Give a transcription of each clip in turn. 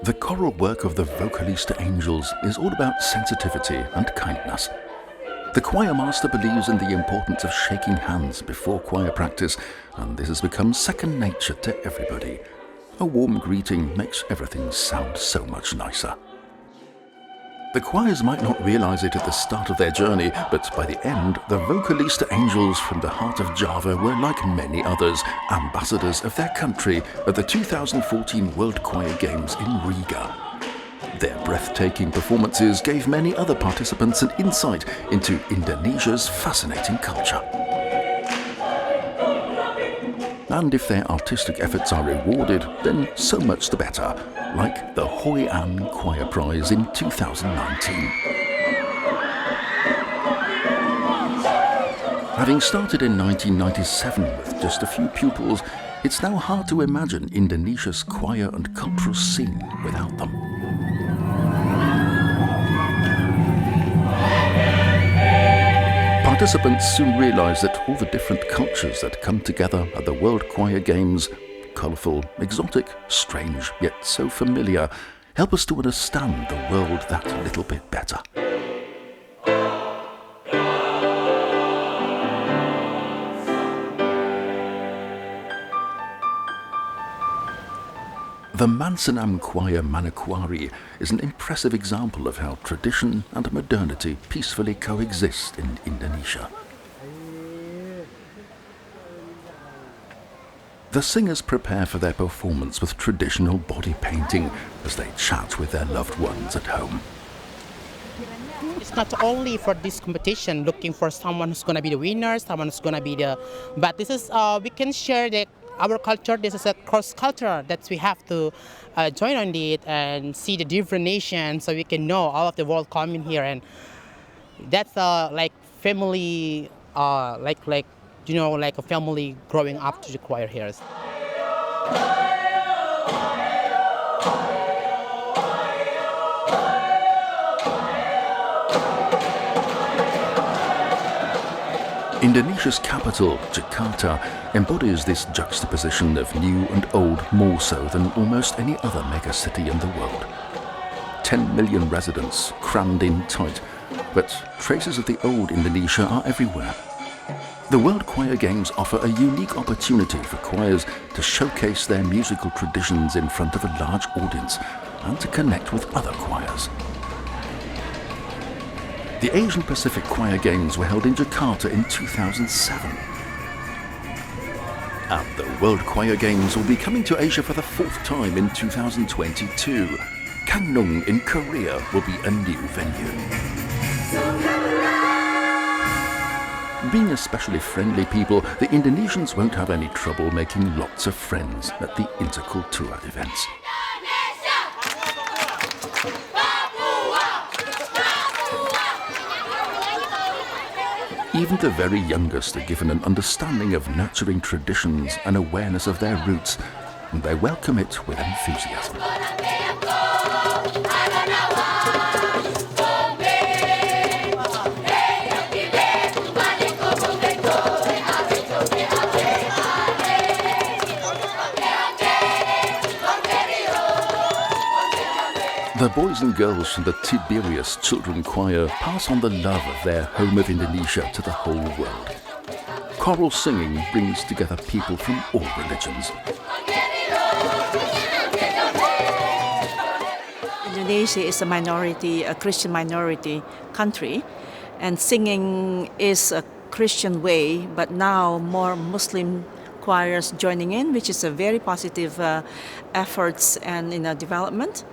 The choral work of the Vocalista angels is all about sensitivity and kindness. The choir master believes in the importance of shaking hands before choir practice, and this has become second nature to everybody. A warm greeting makes everything sound so much nicer. The choirs might not realize it at the start of their journey, but by the end, the Vocalista angels from the heart of Java were, like many others, ambassadors of their country at the 2014 World Choir Games in Riga. Their breathtaking performances gave many other participants an insight into Indonesia's fascinating culture. And if their artistic efforts are rewarded, then so much the better, like the Hoi An Choir Prize in 2019. Having started in 1997 with just a few pupils, it's now hard to imagine Indonesia's choir and cultural scene without them. Participants soon realize that all the different cultures that come together at the World Choir Games, colourful, exotic, strange, yet so familiar, help us to understand the world that little bit better. The Mansanam Choir Manokwari is an impressive example of how tradition and modernity peacefully coexist in Indonesia. The singers prepare for their performance with traditional body painting as they chat with their loved ones at home. It's not only for this competition, looking for someone who's going to be the winner, someone who's going to be but this is, we can share our culture. This is a cross culture that we have to join on it and see the different nations, so we can know all of the world coming here, and that's like family, like a family growing up to the choir here. Indonesia's capital, Jakarta, embodies this juxtaposition of new and old more so than almost any other megacity in the world. 10 million residents crammed in tight, but traces of the old Indonesia are everywhere. The World Choir Games offer a unique opportunity for choirs to showcase their musical traditions in front of a large audience and to connect with other choirs. The Asian Pacific Choir Games were held in Jakarta in 2007. And the World Choir Games will be coming to Asia for the fourth time in 2022. Gangneung in Korea will be a new venue. Being especially friendly people, the Indonesians won't have any trouble making lots of friends at the intercultural events. Even the very youngest are given an understanding of nurturing traditions and awareness of their roots, and they welcome it with enthusiasm. The boys and girls from the Tiberias Children Choir pass on the love of their home of Indonesia to the whole world. Choral singing brings together people from all religions. Indonesia is a Christian minority country, and singing is a Christian way, but now more Muslim choirs joining in, which is a very positive efforts and development.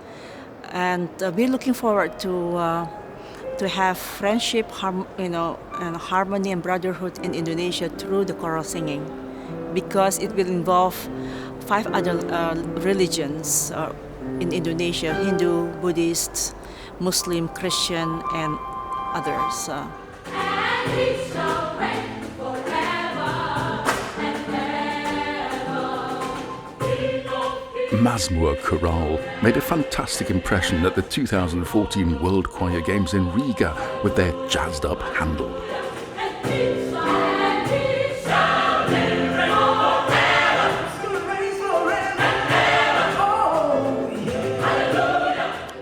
And we're looking forward to have friendship, and harmony and brotherhood in Indonesia through the choral singing, because it will involve 5 other religions in Indonesia: Hindu, Buddhist, Muslim, Christian, and others. Mazmur Chorale made a fantastic impression at the 2014 World Choir Games in Riga with their jazzed-up handle.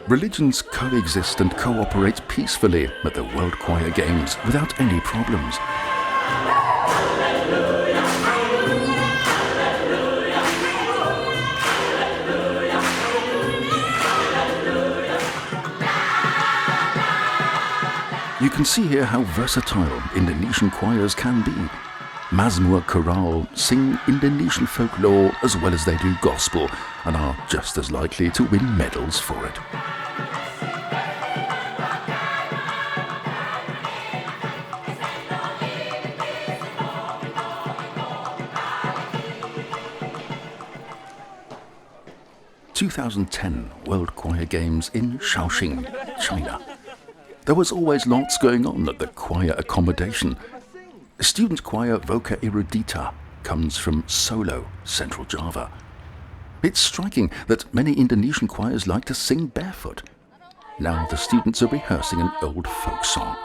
Religions coexist and cooperate peacefully at the World Choir Games without any problems. You can see here how versatile Indonesian choirs can be. Mazmur Chorale sing Indonesian folklore as well as they do gospel and are just as likely to win medals for it. The 2010 World Choir Games in Shaoxing, China. There was always lots going on at the choir accommodation. Student choir Voca Erudita comes from Sola, Central Java. It's striking that many Indonesian choirs like to sing barefoot. Now the students are rehearsing an old folk song.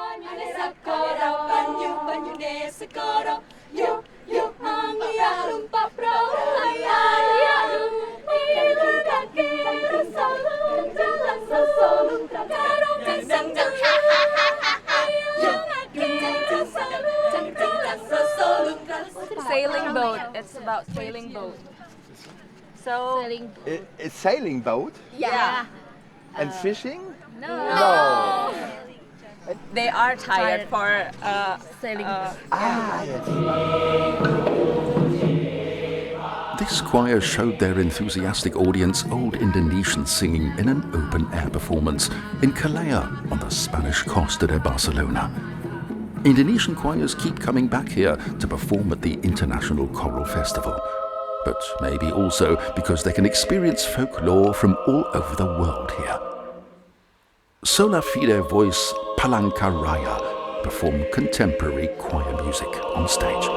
Sailing boat. It's about sailing boat. So It's sailing boat yeah. and fishing? No. They are tired for sailing. Yes. This choir showed their enthusiastic audience old Indonesian singing in an open-air performance in Calella on the Spanish Costa de Barcelona. Indonesian choirs keep coming back here to perform at the International Choral Festival, but maybe also because they can experience folklore from all over the world here. Sola Fide voice Palangka Raya perform contemporary choir music on stage.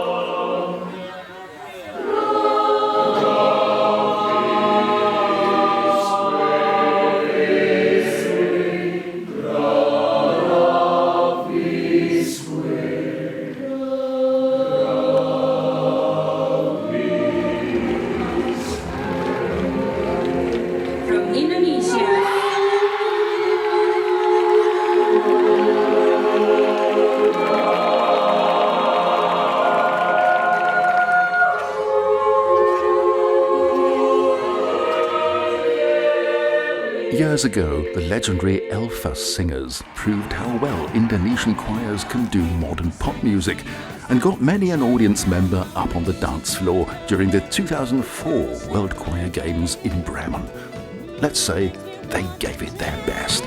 Years ago, the legendary Elfas singers proved how well Indonesian choirs can do modern pop music and got many an audience member up on the dance floor during the 2004 World Choir Games in Bremen. Let's say they gave it their best.